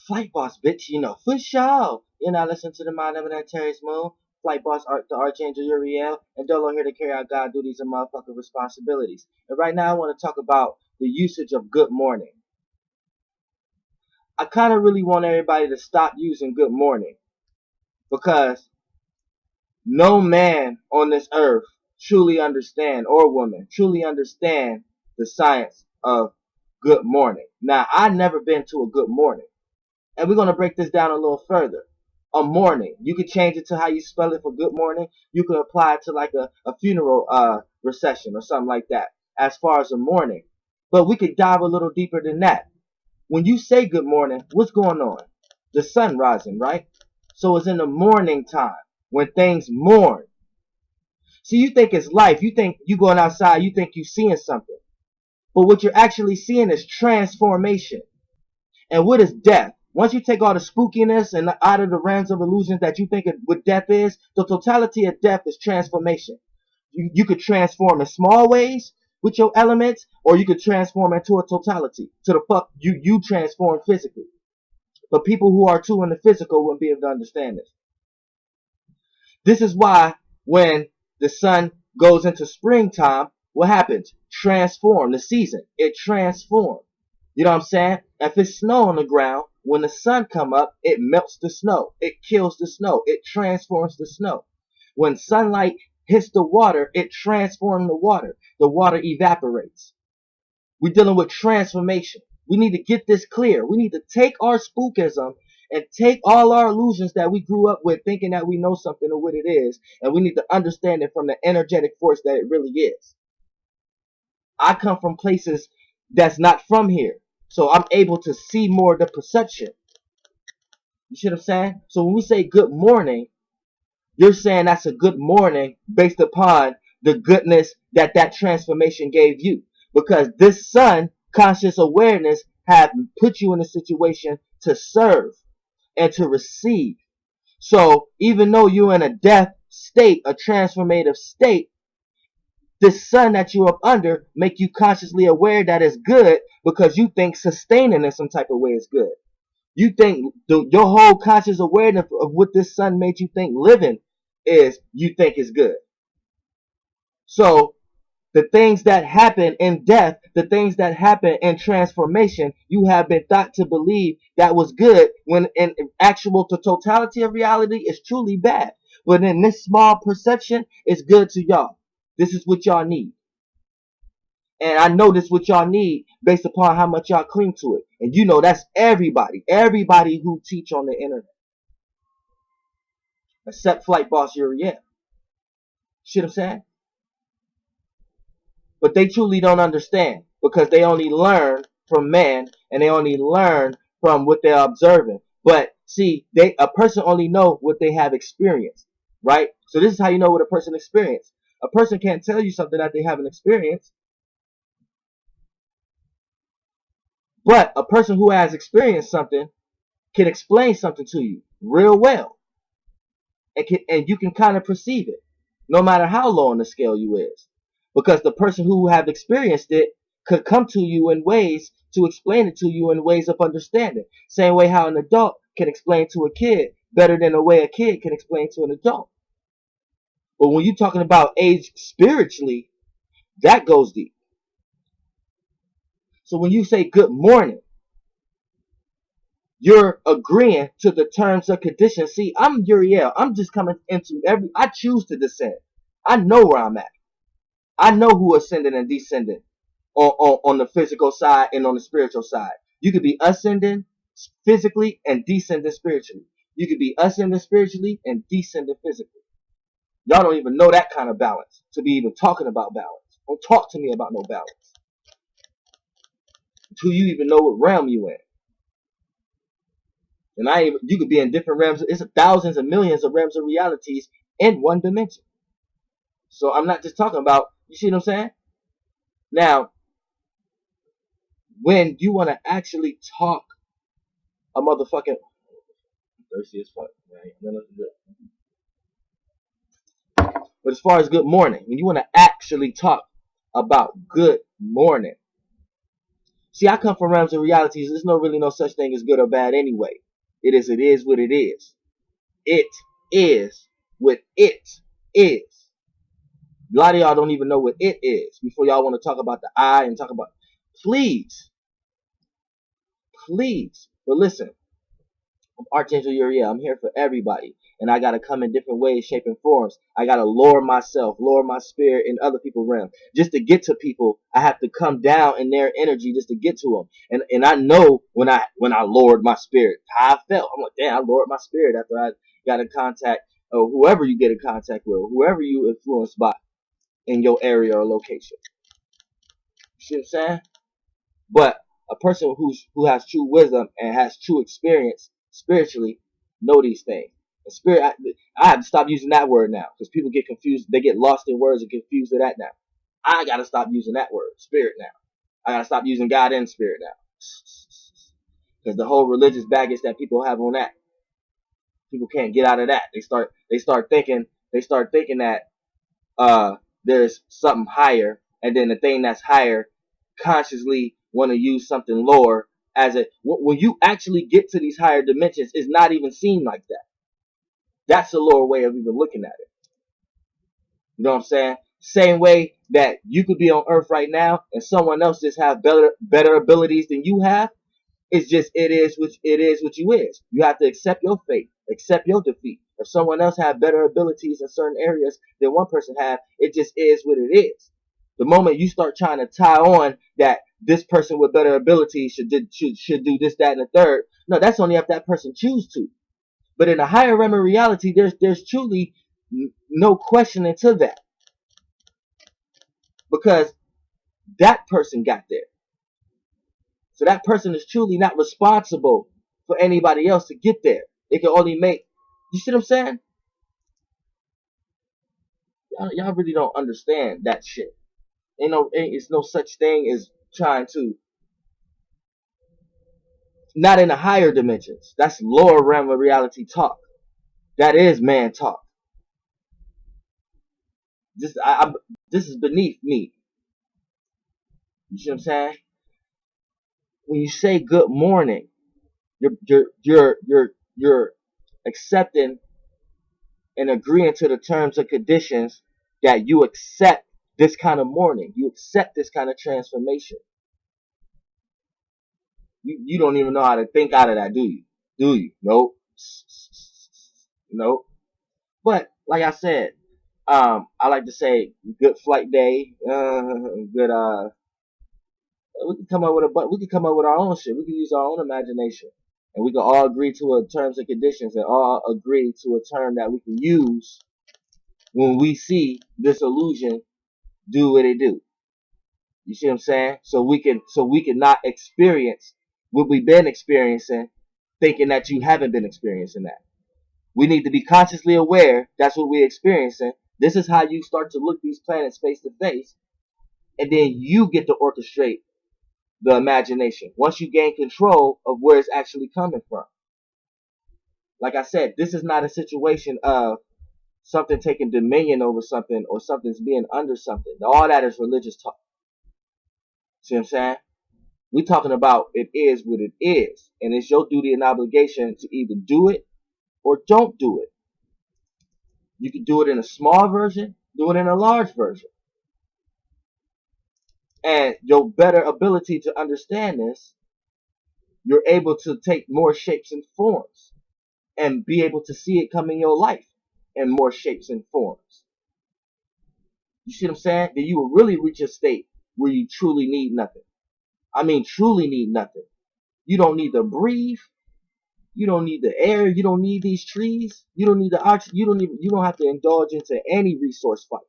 Flight boss, bitch, for sure. You're not listening to the mind of that Terry's Moon. Flight boss, the Archangel URIEL, and Dolo here to carry out God duties and motherfucking responsibilities. And right now I want to talk about the usage of good morning. I kind of really want everybody to stop using good morning because no man on this earth truly understand, or woman truly understand the science of good morning. Now, I've never been to a good morning. And we're going to break this down a little further. A morning. You can change it to how you spell it for good morning. You can apply it to like a funeral recession or something like that as far as a morning. But we could dive a little deeper than that. When you say good morning, what's going on? The sun rising, right? So it's in the morning time when things mourn. See, you think it's life. You think you going outside. You think you seeing something. But what you're actually seeing is transformation. And what is death? Once you take all the spookiness and out of the realms of illusions that you think what death is, the totality of death is transformation. You could transform in small ways with your elements, or you could transform into a totality. To the fuck you transform physically. But people who are too in the physical wouldn't be able to understand this. This is why when the sun goes into springtime, what happens? Transform the season. It transforms. You know what I'm saying? If it's snow on the ground, when the sun come up, it melts the snow. It kills the snow. It transforms the snow. When sunlight hits the water, it transforms the water. The water evaporates. We're dealing with transformation. We need to get this clear. We need to take our spookism and take all our illusions that we grew up with thinking that we know something of what it is, and we need to understand it from the energetic force that it really is. I come from places that's not from here. So I'm able to see more of the perception. You see what I'm saying? So when we say good morning, you're saying that's a good morning based upon the goodness that that transformation gave you. Because this sun, conscious awareness, have put you in a situation to serve and to receive. So even though you're in a death state, a transformative state, this sun that you're up under make you consciously aware that it's good because you think sustaining in some type of way is good. You think your whole conscious awareness of what this sun made you think living is, you think is good. So the things that happen in death, the things that happen in transformation, you have been thought to believe that was good when in actual the totality of reality is truly bad. But in this small perception, it's good to y'all. This is what y'all need. And I know this is what y'all need based upon how much y'all cling to it. And you know that's everybody. Everybody who teach on the internet. Except Flight Boss Uriel. See what I'm saying? But they truly don't understand because they only learn from man and they only learn from what they're observing. But see, a person only know what they have experienced, right? So this is how you know what a person experienced. A person can't tell you something that they haven't experienced. But a person who has experienced something can explain something to you real well. And you can kind of perceive it, no matter how low on the scale you is. Because the person who have experienced it could come to you in ways to explain it to you in ways of understanding. Same way how an adult can explain to a kid better than the way a kid can explain to an adult. But when you're talking about age spiritually, that goes deep. So when you say good morning, you're agreeing to the terms and conditions. See, I'm Uriel. I'm just coming into I choose to descend. I know where I'm at. I know who ascending and descending on the physical side and on the spiritual side. You could be ascending physically and descending spiritually. You could be ascending spiritually and descending physically. Y'all don't even know that kind of balance to be even talking about balance. Don't talk to me about no balance until you even know what realm you in. And you could be in different realms. It's thousands and millions of realms of realities in one dimension. So I'm not just talking about, you see what I'm saying? Now, when you want to actually talk a motherfucking thirsty as fuck, right? But as far as good morning, when you want to actually talk about good morning, See, I come from realms of realities. There's really no such thing as good or bad anyway. It is what it is. It is what it is. A lot of y'all don't even know what it is before y'all want to talk about the I and talk about. Please, please. But listen, I'm Archangel URIEL. I'm here for everybody. And I got to come in different ways, shape, and forms. I got to lower myself, lower my spirit in other people's realms. Just to get to people, I have to come down in their energy just to get to them. And I know when I lowered my spirit, how I felt. I'm like, damn, I lowered my spirit after I got in contact, or whoever you get in contact with, whoever you influenced by in your area or location. You see what I'm saying? But a person who has true wisdom and has true experience spiritually know these things. And spirit, I have to stop using that word now because people get confused. They get lost in words and confused with that now. I gotta stop using that word, spirit, now. I gotta stop using God and spirit now, because the whole religious baggage that people have on that, people can't get out of that. They start thinking that there's something higher, and then the thing that's higher consciously want to use something lower as a. When you actually get to these higher dimensions, it's not even seen like that. That's the lower way of even looking at it. You know what I'm saying? Same way that you could be on Earth right now and someone else just have better abilities than you have. It's just it is what you is. You have to accept your fate, accept your defeat. If someone else have better abilities in certain areas than one person have, it just is what it is. The moment you start trying to tie on that this person with better abilities should do this, that, and the third, no, that's only if that person choose to. But in a higher realm of reality, there's truly no question into that, because that person got there. So that person is truly not responsible for anybody else to get there. It can only make, you see what I'm saying? Y'all really don't understand that shit. It's no such thing as trying to, not in the higher dimensions. That's lower realm of reality talk. That is man talk. This is beneath me. You see what I'm saying? When you say good morning, you're accepting and agreeing to the terms and conditions that you accept this kind of mourning. You accept this kind of transformation. You don't even know how to think out of that, do you? Do you? Nope. Nope. But like I said, I like to say good flight day. Good. We can come up with our own shit. We can use our own imagination, and we can all agree to a terms and conditions, and all agree to a term that we can use when we see this illusion do what it do. You see what I'm saying? So we can not experience what we've been experiencing, thinking that you haven't been experiencing that. We need to be consciously aware that's what we're experiencing. This is how you start to look these planets face to face, and then you get to orchestrate the imagination once you gain control of where it's actually coming from. Like I said, this is not a situation of something taking dominion over something or something's being under something. All that is religious talk. See what I'm saying? We're talking about it is what it is, and it's your duty and obligation to either do it or don't do it. You can do it in a small version, do it in a large version. And your better ability to understand this, you're able to take more shapes and forms and be able to see it come in your life in more shapes and forms. You see what I'm saying? Then you will really reach a state where you truly need nothing. I mean, truly need nothing. You don't need to breathe. You don't need the air. You don't need these trees. You don't need the oxygen. You don't have to indulge into any resource fight.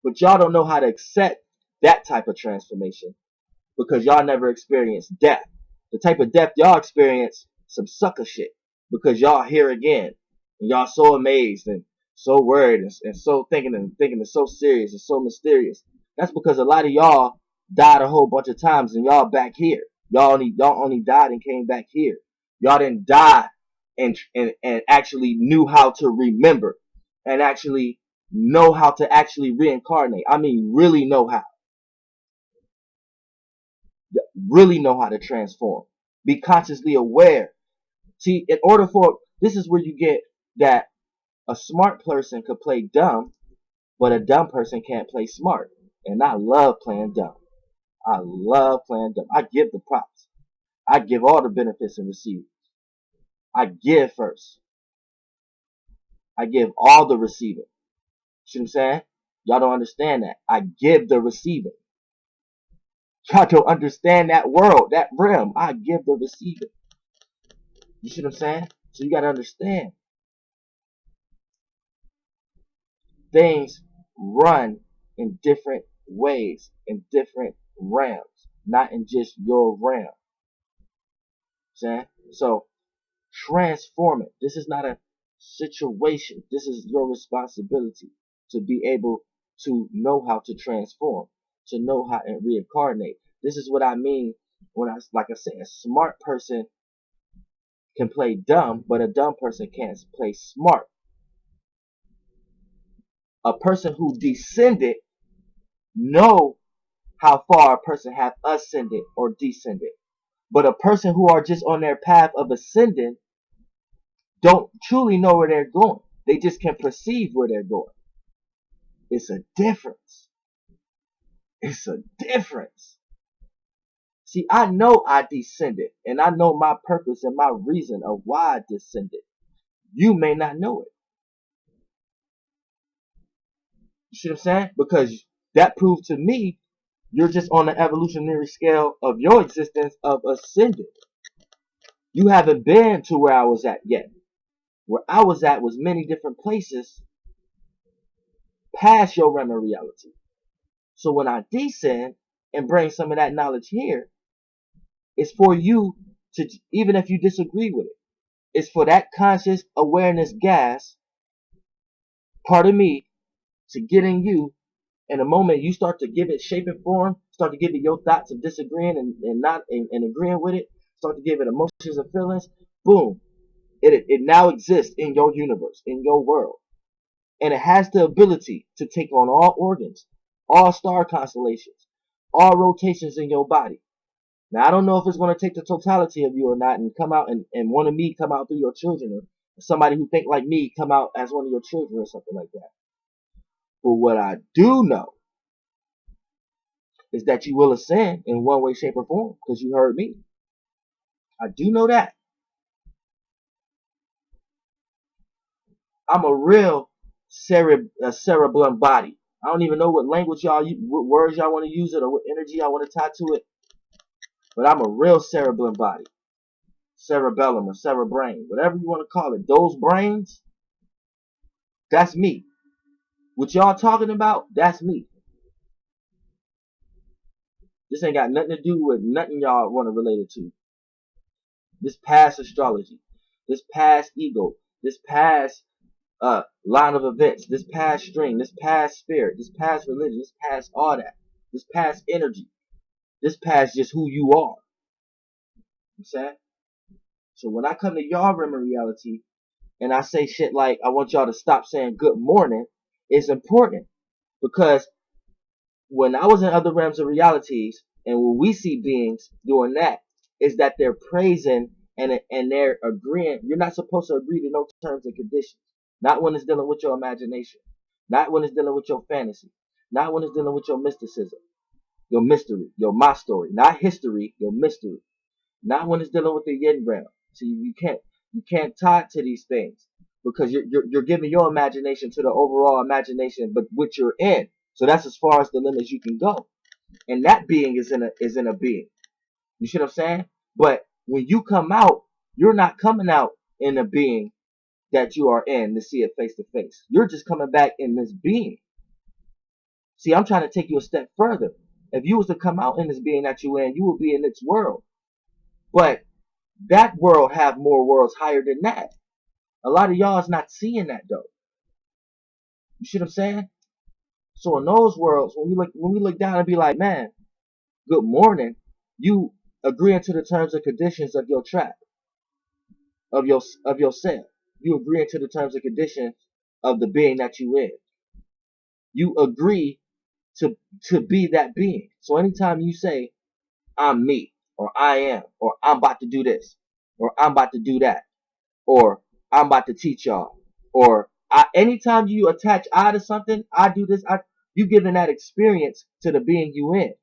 But y'all don't know how to accept that type of transformation because y'all never experienced death. The type of death y'all experience, some sucker shit, because y'all here again and y'all so amazed and so worried and so thinking it's so serious and so mysterious. That's because a lot of y'all died a whole bunch of times and y'all back here. Y'all only died and came back here. Y'all didn't die and actually knew how to remember and actually know how to actually reincarnate. I mean, really know how. really know how to transform. Be consciously aware. See, in order for, this is where you get that a smart person could play dumb, but a dumb person can't play smart. And I love playing dumb. I love playing dumb. I give the props. I give all the benefits and receivers. I give first. I give all the receiving. See what I'm saying? Y'all don't understand that. I give the receiving. Y'all don't understand that world, that realm. I give the receiving. You see what I'm saying? So you got to understand. Things run in different ways, in different realms, not in just your realm. So transform it. This is not a situation. This is your responsibility to be able to know how to transform, to know how to reincarnate. This is what I mean when like I say, a smart person can play dumb, but a dumb person can't play smart. A person who descended know how far a person have ascended or descended. But a person who are just on their path of ascending don't truly know where they're going. They just can perceive where they're going. It's a difference. It's a difference. See, I know I descended, and I know my purpose and my reason of why I descended. You may not know it. You see what I'm saying? Because that proved to me you're just on the evolutionary scale of your existence of ascending. You haven't been to where I was at yet. Where I was at was many different places past your realm of reality. So when I descend and bring some of that knowledge here, it's for you to, even if you disagree with it, it's for that conscious awareness gas, part of me, to get in you. And the moment you start to give it shape and form, start to give it your thoughts of disagreeing and not and agreeing with it, start to give it emotions and feelings, boom, it now exists in your universe, in your world. And it has the ability to take on all organs, all star constellations, all rotations in your body. Now, I don't know if it's going to take the totality of you or not and come out and one of me come out through your children, or somebody who think like me come out as one of your children or something like that. But what I do know is that you will ascend in one way, shape, or form because you heard me. I do know that. I'm a real cerebellum body. I don't even know what language y'all, what words y'all want to use it or what energy y'all want to tie to it. But I'm a real cerebellum body. Cerebellum or cerebrain, whatever you want to call it. Those brains, that's me. What y'all talking about, that's me. This ain't got nothing to do with nothing y'all want to relate it to. This past astrology, this past ego, this past line of events, this past string, this past spirit, this past religion, this past all that, this past energy, this past just who you are. You saying? So when I come to y'all realm of reality and I say shit like I want y'all to stop saying good morning, it's important because when I was in other realms of realities and when we see beings doing that, is that they're praising and they're agreeing. You're not supposed to agree to no terms and conditions. Not when it's dealing with your imagination. Not when it's dealing with your fantasy. Not when it's dealing with your mysticism. Your mystery. Your my story. Not history. Your mystery. Not when it's dealing with the yin realm. So you can't tie to these things because you're giving your imagination to the overall imagination, but which you're in. So that's as far as the limits you can go. And that being is in a being. You see what I'm saying? But when you come out, you're not coming out in a being that you are in to see it face to face. You're just coming back in this being. See, I'm trying to take you a step further. If you was to come out in this being that you in, you would be in its world. But that world have more worlds higher than that. A lot of y'all is not seeing that though. You see what I'm saying? So in those worlds, when we look down and be like, man, good morning, you agreeing to the terms and conditions of your trap, of yourself. You agreeing to the terms and conditions of the being that you in. You agree to be that being. So anytime you say, I'm me, or I am, or I'm about to do this, or I'm about to do that, or I'm about to teach y'all, or anytime you attach I to something, I do this, you giving that experience to the being you in.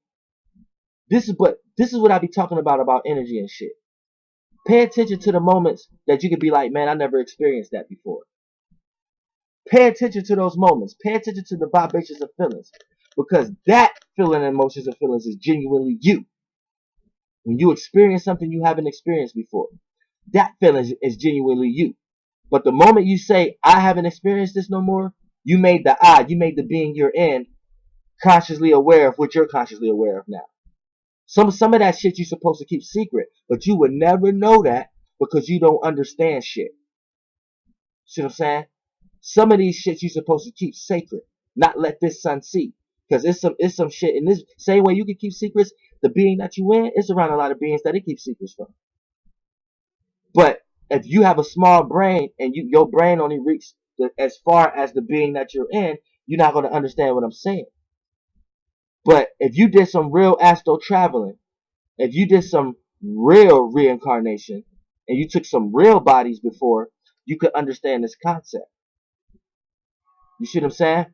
This is what I be talking about energy and shit. Pay attention to the moments that you could be like, man, I never experienced that before. Pay attention to those moments. Pay attention to the vibrations of feelings. Because that feeling, emotions, and feelings is genuinely you. When you experience something you haven't experienced before, that feeling is genuinely you. But the moment you say, I haven't experienced this no more, you made you made the being you're in consciously aware of what you're consciously aware of now. Some of that shit you're supposed to keep secret, but you would never know that because you don't understand shit. See what I'm saying? Some of these shit you're supposed to keep sacred, not let this sun see. Because it's some shit in this same way you can keep secrets, the being that you in, it's around a lot of beings that it keeps secrets from. But if you have a small brain and your brain only reaches as far as the being that you're in, you're not going to understand what I'm saying. But if you did some real astral traveling, if you did some real reincarnation, and you took some real bodies before, you could understand this concept. You see what I'm saying?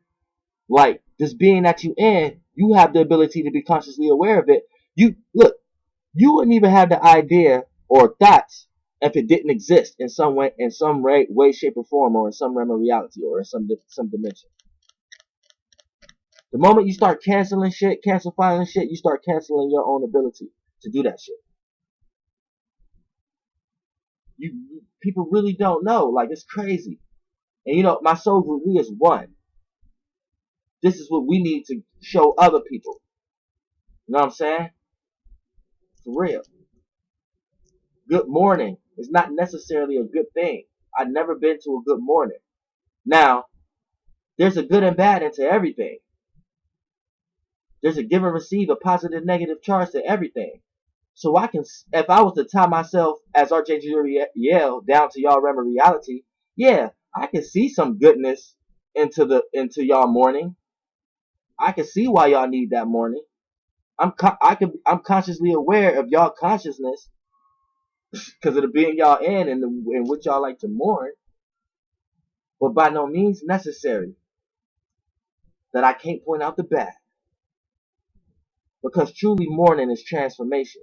Like, this being that you in, you have the ability to be consciously aware of it. You wouldn't even have the idea or thoughts if it didn't exist in some way, shape, or form, or in some realm of reality, or in some dimension. The moment you start canceling shit, cancel filing shit, you start canceling your own ability to do that shit. People really don't know. Like, it's crazy. And my soul group, we is one. This is what we need to show other people. You know what I'm saying? For real. Good morning is not necessarily a good thing. I've never been to a good morning. Now, there's a good and bad into everything. There's a give and receive, a positive, negative charge to everything. So if I was to tie myself as Archangel URIEL down to y'all realm of reality, yeah, I can see some goodness into y'all morning. I can see why y'all need that morning. I'm consciously aware of y'all consciousness because of the being y'all in and what y'all like to mourn, but by no means necessary that I can't point out the bad. Because truly mourning is transformation.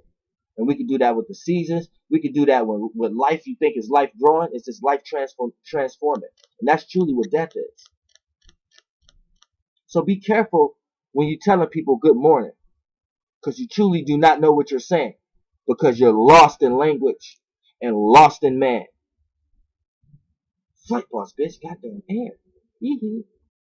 And we can do that with the seasons. We can do that with life you think is life growing. It's just life transforming. And that's truly what death is. So be careful when you're telling people good morning. Because you truly do not know what you're saying. Because you're lost in language and lost in man. Flight boss, bitch. Goddamn air.